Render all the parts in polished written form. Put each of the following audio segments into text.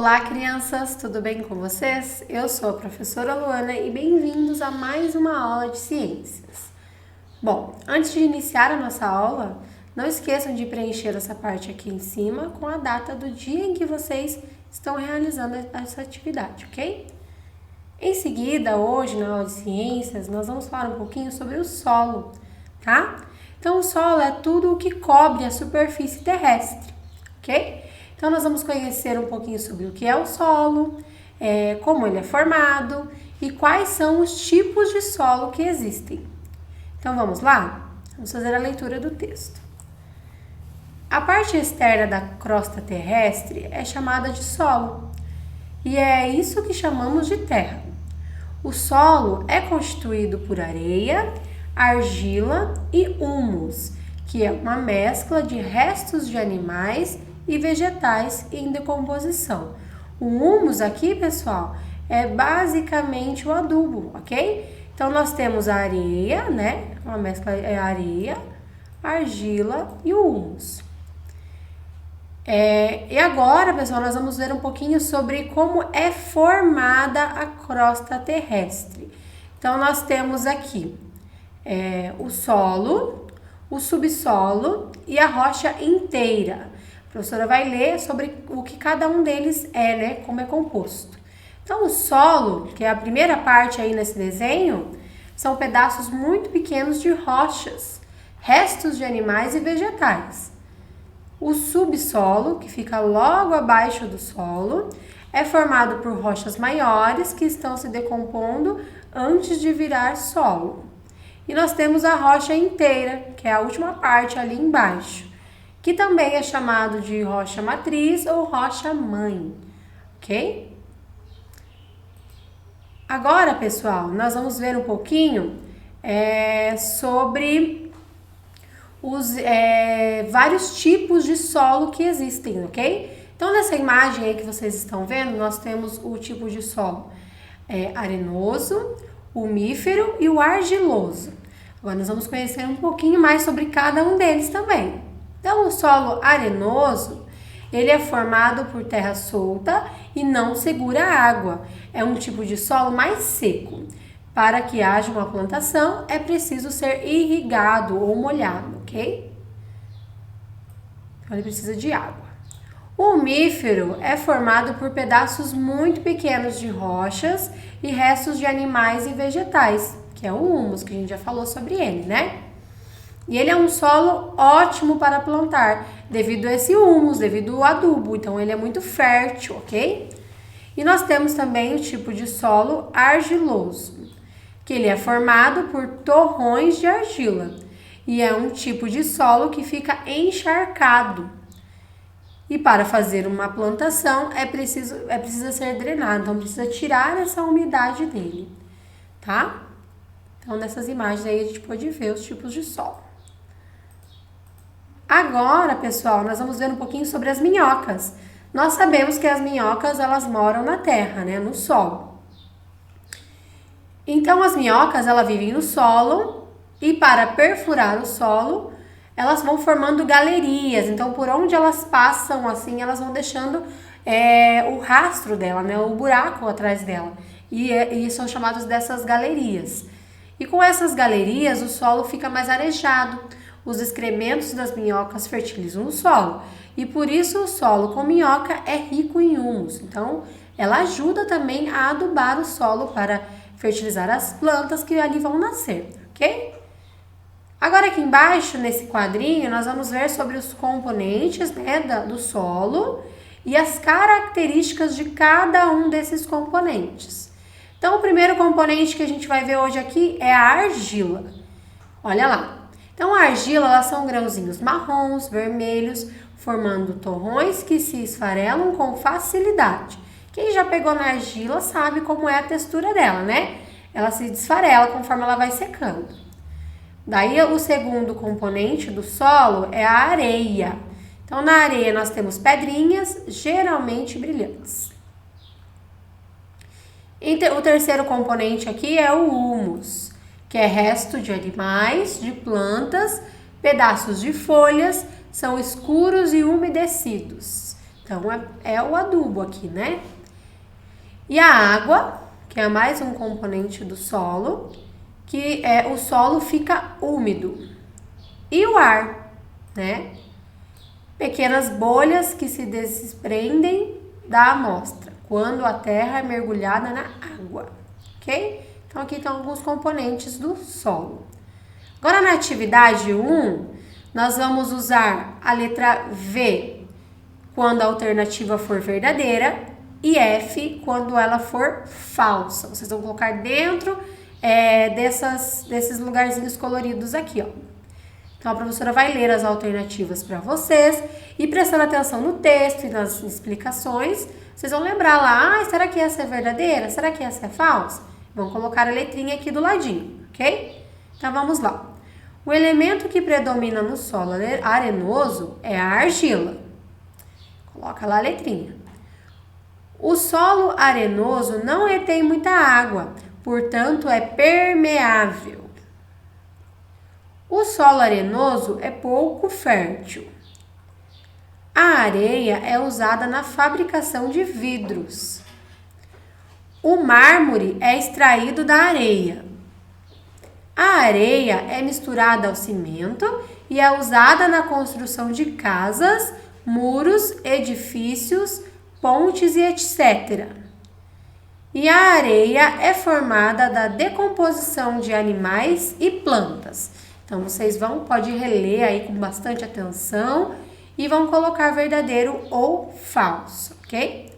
Olá, crianças, tudo bem com vocês? Eu sou a professora Luana e bem-vindos a mais uma aula de ciências. Bom, antes de iniciar a nossa aula, não esqueçam de preencher essa parte aqui em cima com a data do dia em que vocês estão realizando essa atividade, ok? Em seguida, hoje na aula de ciências, nós vamos falar um pouquinho sobre o solo, tá? Então, o solo é tudo o que cobre a superfície terrestre, ok? Então, nós vamos conhecer um pouquinho sobre o que é o solo, como ele é formado e quais são os tipos de solo que existem. Então, vamos lá? Vamos fazer a leitura do texto. A parte externa da crosta terrestre é chamada de solo e é isso que chamamos de terra. O solo é constituído por areia, argila e humus, que é uma mescla de restos de animais e vegetais em decomposição. O humus aqui, pessoal, é basicamente o adubo, ok? Então, nós temos a areia, né? Uma mescla é areia, argila e o humus. E agora, pessoal, nós vamos ver um pouquinho sobre como é formada a crosta terrestre. Então, nós temos aqui o solo, o subsolo e a rocha inteira. A professora vai ler sobre o que cada um deles é, né? Como é composto. Então, o solo, que é a primeira parte aí nesse desenho, são pedaços muito pequenos de rochas, restos de animais e vegetais. O subsolo, que fica logo abaixo do solo, é formado por rochas maiores que estão se decompondo antes de virar solo. E nós temos a rocha inteira, que é a última parte ali embaixo, que também é chamado de rocha matriz ou rocha mãe, ok? Agora, pessoal, nós vamos ver um pouquinho sobre os vários tipos de solo que existem, ok? Então, nessa imagem aí que vocês estão vendo, nós temos o tipo de solo arenoso, umífero e o argiloso. Agora, nós vamos conhecer um pouquinho mais sobre cada um deles também. Então, o solo arenoso, ele é formado por terra solta e não segura água. É um tipo de solo mais seco. Para que haja uma plantação, é preciso ser irrigado ou molhado, ok? Então, ele precisa de água. O umífero é formado por pedaços muito pequenos de rochas e restos de animais e vegetais, que é o humus, que a gente já falou sobre ele, né? E ele é um solo ótimo para plantar, devido a esse humus, devido ao adubo. Então, ele é muito fértil, ok? E nós temos também o tipo de solo argiloso, que ele é formado por torrões de argila. E é um tipo de solo que fica encharcado. E para fazer uma plantação, precisa ser drenado. Então, precisa tirar essa umidade dele, tá? Então, nessas imagens aí, a gente pode ver os tipos de solo. Agora, pessoal, nós vamos ver um pouquinho sobre as minhocas. Nós sabemos que as minhocas, elas moram na terra, né, no solo. Então, as minhocas, elas vivem no solo e para perfurar o solo, elas vão formando galerias. Então, por onde elas passam, assim, elas vão deixando o rastro dela, né, o buraco atrás dela. E são chamados dessas galerias. E com essas galerias, o solo fica mais arejado. Os excrementos das minhocas fertilizam o solo e por isso o solo com minhoca é rico em humus. Então, ela ajuda também a adubar o solo para fertilizar as plantas que ali vão nascer, ok? Agora aqui embaixo, nesse quadrinho, nós vamos ver sobre os componentes, né, do solo e as características de cada um desses componentes. Então, o primeiro componente que a gente vai ver hoje aqui é a argila. Olha lá. Então, a argila, elas são grãozinhos marrons, vermelhos, formando torrões que se esfarelam com facilidade. Quem já pegou na argila sabe como é a textura dela, né? Ela se desfarela conforme ela vai secando. Daí, o segundo componente do solo é a areia. Então, na areia nós temos pedrinhas, geralmente brilhantes. O terceiro componente aqui é o humus, que é resto de animais, de plantas, pedaços de folhas, são escuros e umedecidos. Então, é o adubo aqui, né? E a água, que é mais um componente do solo, que o solo fica úmido. E o ar, né? Pequenas bolhas que se desprendem da amostra quando a terra é mergulhada na água, ok? Então, aqui estão alguns componentes do solo. Agora, na atividade 1, nós vamos usar a letra V quando a alternativa for verdadeira e F quando ela for falsa. Vocês vão colocar dentro desses lugarzinhos coloridos aqui, ó. Então, a professora vai ler as alternativas para vocês e prestando atenção no texto e nas explicações, vocês vão lembrar lá, será que essa é verdadeira? Será que essa é falsa? Vão colocar a letrinha aqui do ladinho, ok? Então, vamos lá. O elemento que predomina no solo arenoso é a argila. Coloca lá a letrinha. O solo arenoso não retém muita água, portanto, é permeável. O solo arenoso é pouco fértil. A areia é usada na fabricação de vidros. O mármore é extraído da areia. A areia é misturada ao cimento e é usada na construção de casas, muros, edifícios, pontes e etc. E a areia é formada da decomposição de animais e plantas. Então, vocês podem reler aí com bastante atenção e vão colocar verdadeiro ou falso, ok?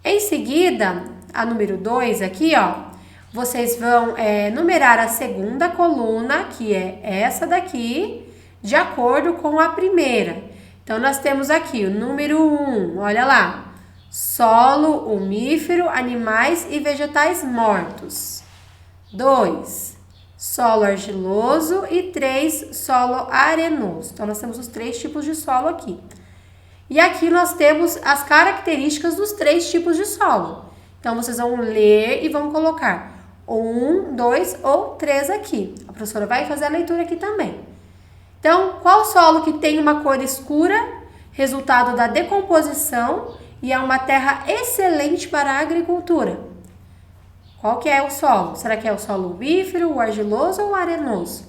Em seguida, a número 2 aqui, ó, vocês vão numerar a segunda coluna, que é essa daqui, de acordo com a primeira. Então, nós temos aqui o número 1, olha lá, solo umífero, animais e vegetais mortos. 2, solo argiloso e 3, solo arenoso. Então, nós temos os 3 tipos de solo aqui. E aqui nós temos as características dos 3 tipos de solo. Então, vocês vão ler e vão colocar 1, 2 ou 3 aqui. A professora vai fazer a leitura aqui também. Então, qual solo que tem uma cor escura, resultado da decomposição e é uma terra excelente para a agricultura? Qual que é o solo? Será que é o solo umífero, o argiloso ou o arenoso?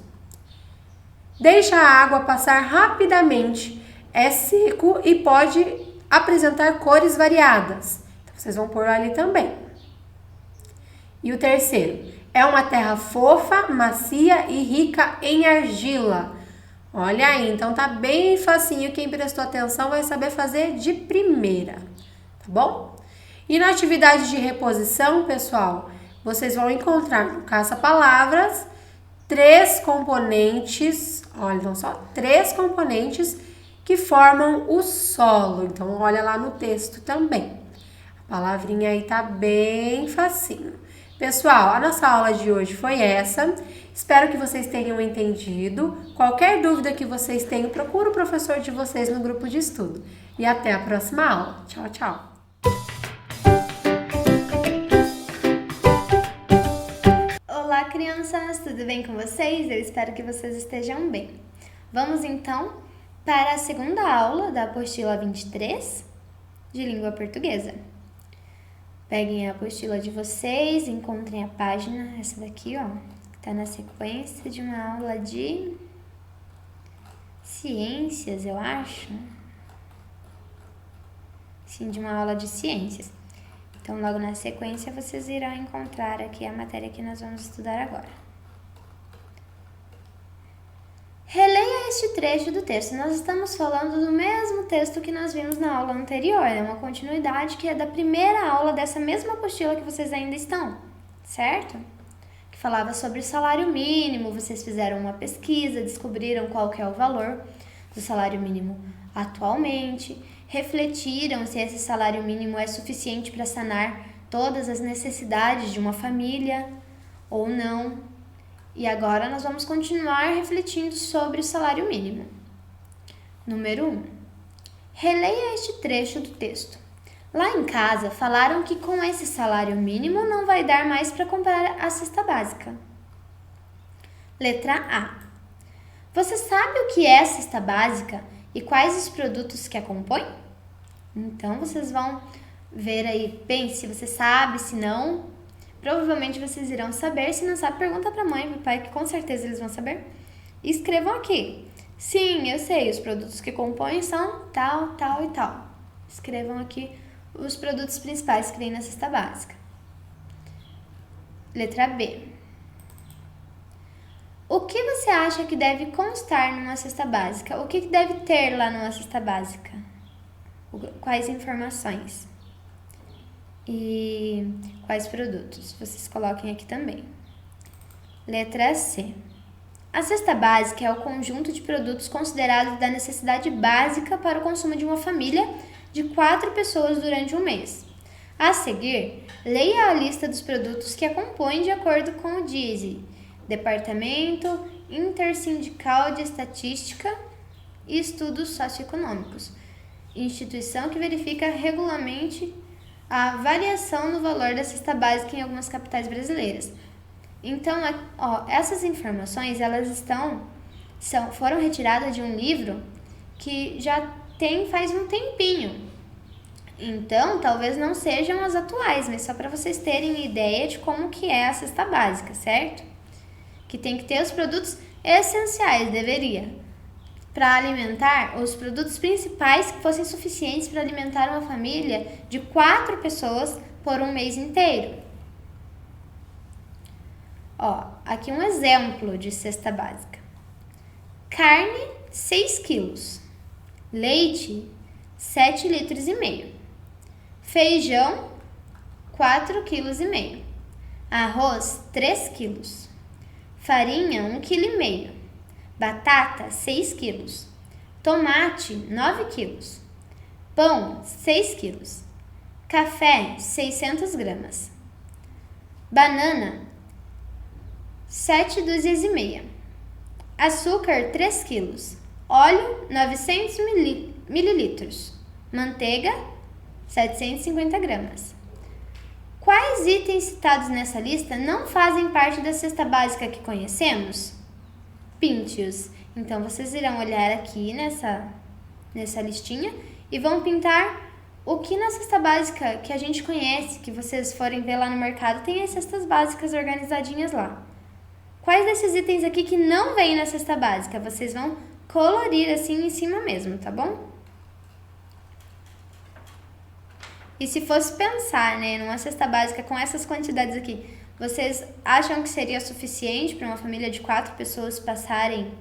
Deixa a água passar rapidamente, é seco e pode apresentar cores variadas. Então, vocês vão pôr ali também. E o terceiro, é uma terra fofa, macia e rica em argila. Olha aí, então tá bem facinho, quem prestou atenção vai saber fazer de primeira, tá bom? E na atividade de reposição, pessoal, vocês vão encontrar no caça-palavras 3 componentes, olha, então só 3 componentes que formam o solo. Então, olha lá no texto também. A palavrinha aí tá bem facinho. Pessoal, a nossa aula de hoje foi essa. Espero que vocês tenham entendido. Qualquer dúvida que vocês tenham, procura o professor de vocês no grupo de estudo. E até a próxima aula. Tchau, tchau! Olá, crianças! Tudo bem com vocês? Eu espero que vocês estejam bem. Vamos, então, para a segunda aula da apostila 23 de língua portuguesa. Peguem a apostila de vocês, encontrem a página, essa daqui, ó, que tá na sequência de uma aula de ciências, eu acho. Sim, de uma aula de ciências. Então, logo na sequência, vocês irão encontrar aqui a matéria que nós vamos estudar agora. Releia este trecho do texto. Nós estamos falando do mesmo texto que nós vimos na aula anterior. É uma continuidade que é da primeira aula dessa mesma apostila que vocês ainda estão, certo? Que falava sobre o salário mínimo. Vocês fizeram uma pesquisa, descobriram qual que é o valor do salário mínimo atualmente, refletiram se esse salário mínimo é suficiente para sanar todas as necessidades de uma família ou não. E agora nós vamos continuar refletindo sobre o salário mínimo. Número 1. Releia este trecho do texto. Lá em casa falaram que com esse salário mínimo não vai dar mais para comprar a cesta básica. Letra A. Você sabe o que é a cesta básica e quais os produtos que a compõem? Então, vocês vão ver aí, bem, se você sabe, se não, provavelmente vocês irão saber. Se não sabe, pergunta pra mãe e pro pai, que com certeza eles vão saber. E escrevam aqui. Sim, eu sei, os produtos que compõem são tal, tal e tal. Escrevam aqui os produtos principais que vem na cesta básica. Letra B. O que você acha que deve constar numa cesta básica? O que deve ter lá numa cesta básica? Quais informações? E quais produtos? Vocês coloquem aqui também. Letra C. A cesta básica é o conjunto de produtos considerados da necessidade básica para o consumo de uma família de 4 pessoas durante um mês. A seguir, leia a lista dos produtos que a compõem de acordo com o DIESE, Departamento Intersindical de Estatística e Estudos Socioeconômicos, instituição que verifica regularmente a variação no valor da cesta básica em algumas capitais brasileiras. Então, essas informações elas foram retiradas de um livro que já faz um tempinho. Então, talvez não sejam as atuais, mas só para vocês terem ideia de como que é a cesta básica, certo? Que tem que ter os produtos essenciais, para alimentar os produtos principais que fossem suficientes para alimentar uma família de 4 pessoas por um mês inteiro. Aqui um exemplo de cesta básica. Carne, 6 quilos. Leite, 7,5 litros. Feijão, 4,5 quilos. Arroz, 3 quilos. Farinha, 1,5 kg. Batata, 6 quilos. Tomate, 9 quilos. Pão, 6 quilos. Café, 600 gramas. Banana, 7 dúzias e meia. Açúcar, 3 quilos. Óleo, 900 mililitros. Manteiga, 750 gramas. Quais itens citados nessa lista não fazem parte da cesta básica que conhecemos? Pinte-os. Então, vocês irão olhar aqui nessa listinha e vão pintar o que na cesta básica que a gente conhece, que vocês forem ver lá no mercado, tem as cestas básicas organizadinhas lá. Quais desses itens aqui que não vêm na cesta básica? Vocês vão colorir assim em cima mesmo, tá bom? E se fosse pensar, numa cesta básica com essas quantidades aqui, vocês acham que seria suficiente para uma família de 4 pessoas passarem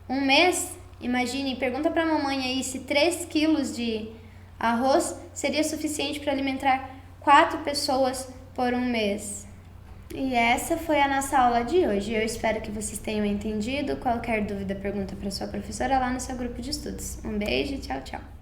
um mês? Imagine, pergunta para a mamãe aí se 3 quilos de arroz seria suficiente para alimentar 4 pessoas por um mês. E essa foi a nossa aula de hoje. Eu espero que vocês tenham entendido. Qualquer dúvida, pergunta para sua professora lá no seu grupo de estudos. Um beijo e tchau, tchau.